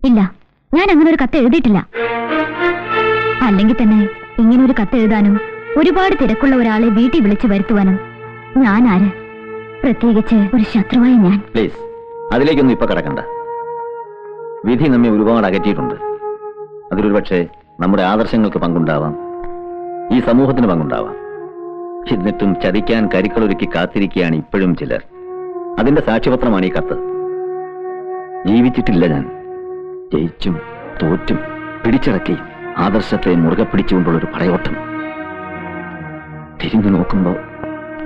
ഇല്ല, ഞാൻ അങ്ങനെ ഒരു കത്ത് എഴുതിയിട്ടില്ല. അല്ലെങ്കിൽ തന്നെ ഇങ്ങനെ ഒരു കത്ത് എഴുതാനും ഒരുപാട് തിരക്കുള്ള ഒരാളെ വീട്ടിൽ വിളിച്ചു വരുത്തുവാനും ഞാൻ ആര്? പ്രത്യേകിച്ച് ഒരു ശത്രുവായ ഞാൻ. പ്ലീസ്, അതിലേക്കൊന്നും ഇപ്പൊ കിടക്കണ്ട. വിധി നമ്മെ ഒരുപാട് അകറ്റിയിട്ടുണ്ട്. അതിലൊരു പക്ഷേ നമ്മുടെ ആദർശങ്ങൾക്ക് പങ്കുണ്ടാവാം, ഈ സമൂഹത്തിന് പങ്കുണ്ടാവാം. എന്നിട്ടും ചതിക്കാൻ കരുക്കളൊരുക്കി കാത്തിരിക്കുകയാണ് ഇപ്പോഴും ചിലർ. അതിന്റെ സാക്ഷ്യപത്രമാണ് ഈ കത്ത്. ജീവിച്ചിട്ടില്ല ഞാൻ. ജയിച്ചും തോറ്റും പിടിച്ചിറക്കി ആദർശത്തെ മുറുകെ പിടിച്ചുകൊണ്ടുള്ളൊരു പടയോട്ടം. തിരിഞ്ഞു നോക്കുമ്പോ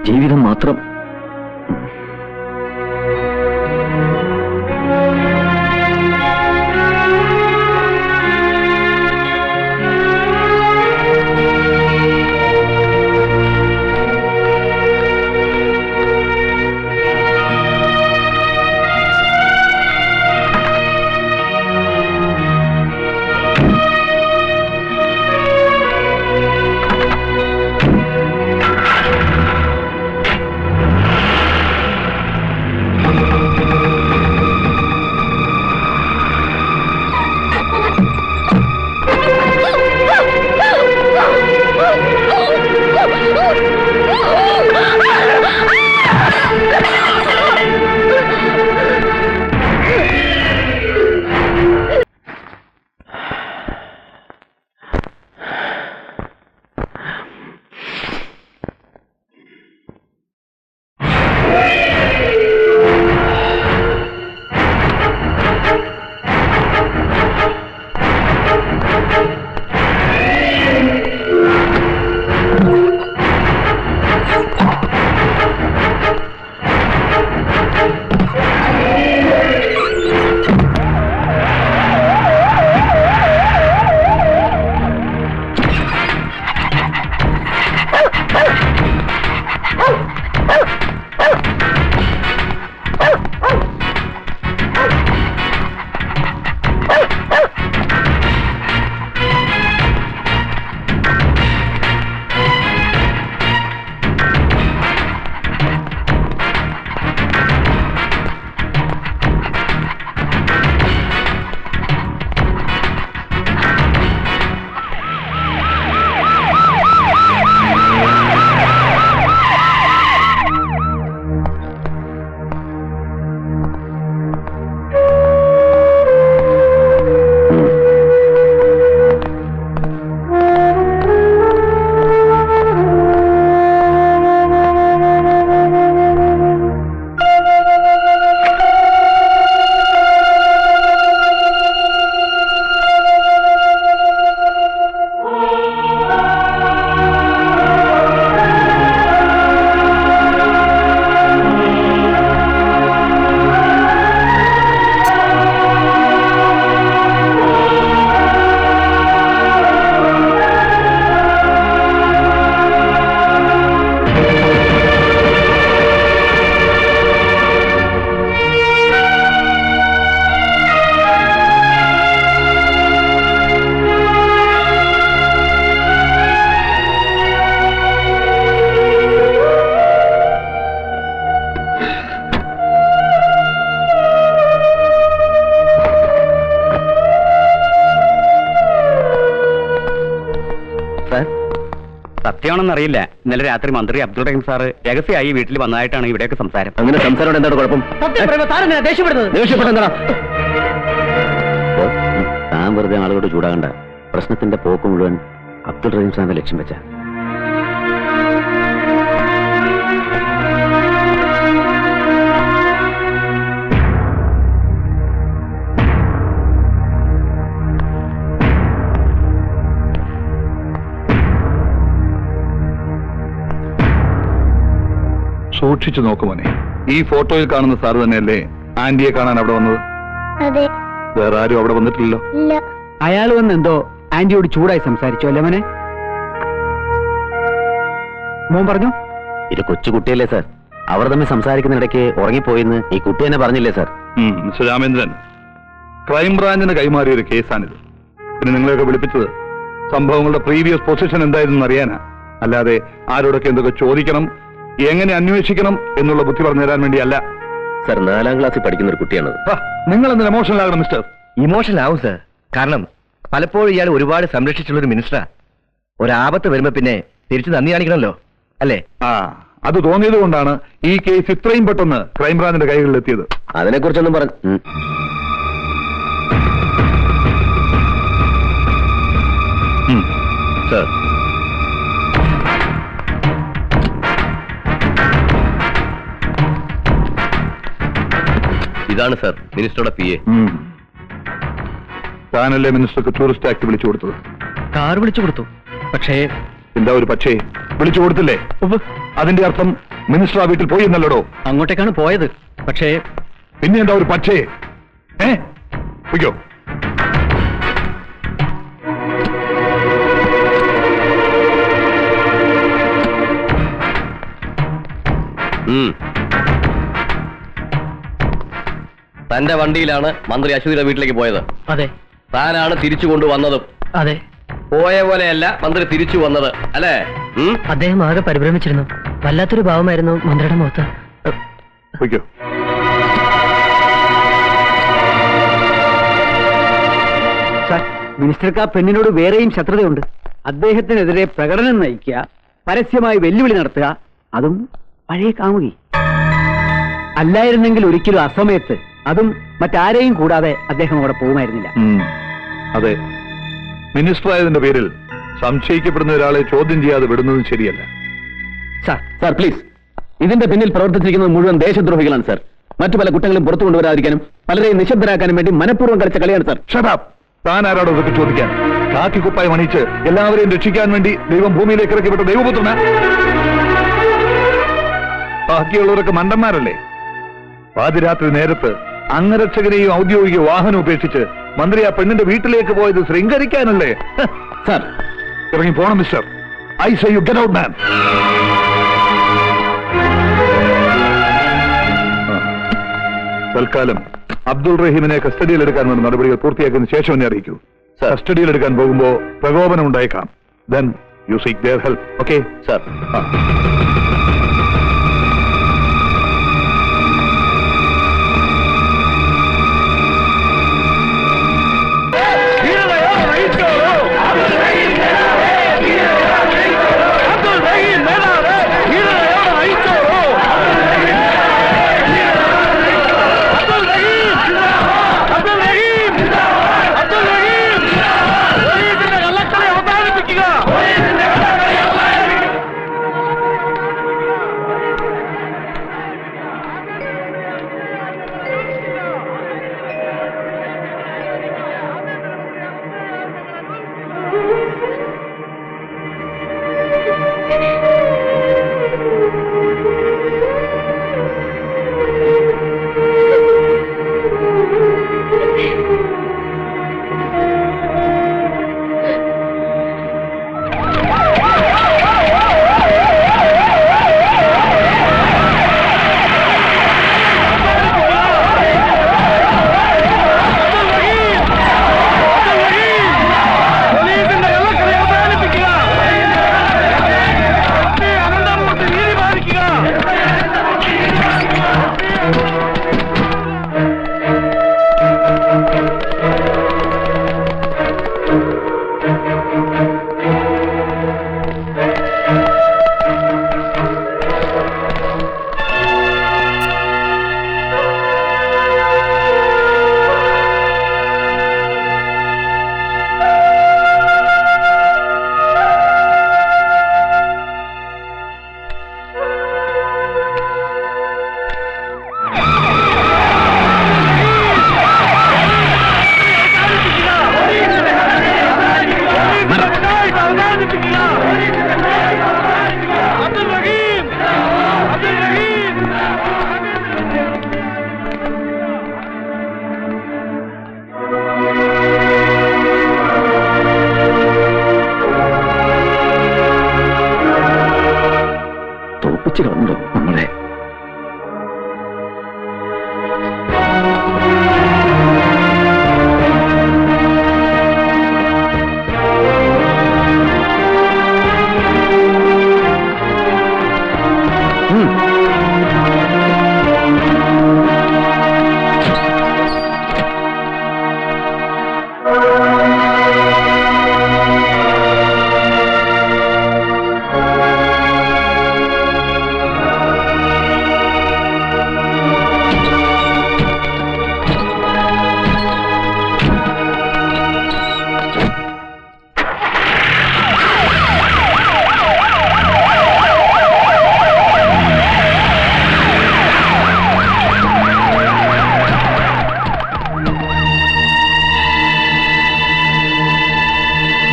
ജീവിതം മാത്രം. സത്യമാണെന്നറിയില്ല. ഇന്നലെ രാത്രി മന്ത്രി അബ്ദുൾ റഹീം സാറ് രഹസ്യമായി വീട്ടിൽ വന്നതായിട്ടാണ് ഇവിടെയൊക്കെ സംസാരം. അങ്ങനെ സംസാരം എന്താണ് കുഴപ്പം? താൻ വെറുതെ ആളുകളോട് ചൂടാകണ്ട. പ്രശ്നത്തിന്റെ പോക്ക് മുഴുവൻ അബ്ദുൾ റഹീം സാറിന്റെ ലക്ഷ്യം വെച്ച. സൂക്ഷിച്ചു നോക്കുമോനെ. ഈ ഫോട്ടോയിൽ കാണുന്ന സാറ് തന്നെയല്ലേ ആന്റിയെ കാണാൻ അവിടെ വന്നത്? അതെ. വേറെ ആരും അവിടെ വന്നിട്ടില്ലല്ലോ. ഇല്ല. അയാൾ വന്നെന്തോ ആന്റിയോട് ചൂടായി സംസാരിച്ചു അല്ലേ മോനെ? മോൻ പറഞ്ഞു. ഇത് കൊച്ചുകുട്ടിയല്ലേ സാർ, അവർ തമ്മിൽ സംസാരിക്കുന്നിടയ്ക്ക് ഉറങ്ങിപ്പോയിന്ന് ഈ കുട്ടി തന്നെ പറഞ്ഞില്ലേ സാർ? മിസ്റ്റർ രാമേന്ദ്രൻ, ക്രൈംബ്രാഞ്ചിന് കൈമാറിയ ഒരു കേസാണിത്. പിന്നെ നിങ്ങളെയൊക്കെ വിളിപ്പിച്ചത് സംഭവങ്ങളുടെ പ്രീവിയസ് പൊസിഷൻ എന്തായിരുന്നു അറിയാനാ, അല്ലാതെ ആരോടൊക്കെ എന്തൊക്കെ ചോദിക്കണം, എങ്ങനെ അന്വേഷിക്കണം എന്നുള്ള ബുദ്ധി പറഞ്ഞു തരാൻ വേണ്ടിയല്ല. സാർ 4ാം ക്ലാസ്സിൽ പഠിക്കുന്ന ഒരു കുട്ടിയാണത്. നിങ്ങൾ എന്തിനാ എമോഷണൽ ആകണം മിസ്റ്റർ? ഇമോഷണൽ ആവും സർ. കാരണം പലപ്പോഴും ഇയാൾ ഒരുപാട് സംരക്ഷിച്ചുള്ള ഒരു മിനിസ്റ്ററാ. ഒരാപത്ത് വരുമ്പോ പിന്നെ തിരിച്ചു നന്ദി കാണിക്കണമല്ലോ, അല്ലേ? ആ, അത് തോന്നിയത് കൊണ്ടാണ് ഈ കേസ് ഇത്രയും പെട്ടെന്ന് ക്രൈംബ്രാഞ്ചിന്റെ കൈകളിലെത്തിയത്. അതിനെക്കുറിച്ചൊന്നും പറഞ്ഞു. സർ, ഇതാണ് സർ മിനിസ്റ്ററുടെ PA. താനല്ലേ മിനിസ്റ്റർക്ക് ടൂറിസ്റ്റ് ആക്ട് വിളിച്ചു കൊടുത്തത്? കാർ വിളിച്ചു കൊടുത്തു. പക്ഷേ എന്താ ഒരു പക്ഷേ? വിളിച്ചു കൊടുത്തില്ലേ? അതിന്റെ അർത്ഥം മിനിസ്റ്റർ ആ വീട്ടിൽ പോയി എന്നല്ലടോ. അങ്ങോട്ടേക്കാണ് പോയത്. പക്ഷേ പിന്നെ എന്താ ഒരു പക്ഷേ? പൊയ്ക്കോ. തന്റെ വണ്ടിയിലാണ് മന്ത്രി അശ്വതിയുടെ വീട്ടിലേക്ക് പോയത്. അതെ. താനാണ് തിരിച്ചു കൊണ്ടുവന്നതും. അതെ. പോയ പോലെയല്ല മന്ത്രി തിരിച്ചു വന്നത്, അല്ലേ? അദ്ദേഹം ആകെ പരിഭ്രമിച്ചിരുന്നു. വല്ലാത്തൊരു ഭാവമായിരുന്നു മന്ത്രിയുടെ മുഖത്ത്. പൊയ്ക്കോ. സാർ, മിനിസ്റ്റർക്ക് ആ പെണ്ണിനോട് വേറെയും ശത്രുതയുണ്ട്. അദ്ദേഹത്തിനെതിരെ പ്രകടനം നയിക്കുക, പരസ്യമായി വെല്ലുവിളി നടത്തുക, അതും പഴയ കാമുകി. അല്ലായിരുന്നെങ്കിൽ ഒരിക്കലും അസമയത്ത്, അതും മറ്റാരെയും കൂടാതെ അദ്ദേഹം അവിടെ പോകുമായിരുന്നില്ല. അതെ, മിനിസ്റ്റർ ആയതിന്റെ പേരിൽ സംശയിക്കപ്പെടുന്ന ഒരാളെ ചോദ്യം ചെയ്യാതെ വിടുന്നതും ശരിയല്ല. സാർ പ്ലീസ്, ഇതിന്റെ പിന്നിൽ പ്രവർത്തിച്ചിരിക്കുന്നത് മുഴുവൻ ദേശദ്രോഹികളാണ് സാർ. മറ്റു പല കുറ്റങ്ങളും പുറത്തു കൊണ്ടുവരാതിരിക്കാനും പലരെയും നിശബ്ദരാക്കാനും വേണ്ടി മനഃപൂർവ്വം കളിച്ച കളിയാണ് സാർ. ഷടാപ്പ്! താൻ ആരാടോ ഇതൊക്കെ ചോദിക്കാൻ? കാക്കി കുപ്പായം അണിയിച്ച് എല്ലാവരെയും രക്ഷിക്കാൻ വേണ്ടി ദൈവം ഭൂമിയിലേക്ക് ഇറക്കി വിട്ട ദൈവപുത്രന. ബാക്കിയുള്ളവരൊക്കെ മണ്ടന്മാരല്ലേ? പാതിരാത്രി നേരത്ത് അംഗരക്ഷകനെയും ഔദ്യോഗിക വാഹനം ഉപേക്ഷിച്ച് മന്ത്രി ആ പെണ്ണിന്റെ വീട്ടിലേക്ക് പോയത് ശൃംഗരിക്കാനല്ലേ? സാർ ഇറങ്ങി പോണം mister. I say you get out man. തൽക്കാലം അബ്ദുൾ റഹീമിനെ കസ്റ്റഡിയിലെടുക്കാൻ വേണ്ട നടപടികൾ പൂർത്തിയാക്കിയതിനു ശേഷം എന്നെ അറിയിക്കൂ. കസ്റ്റഡിയിലെടുക്കാൻ പോകുമ്പോ പ്രകോപനം ഉണ്ടായേക്കാം. Then you seek their help. Okay? Sir.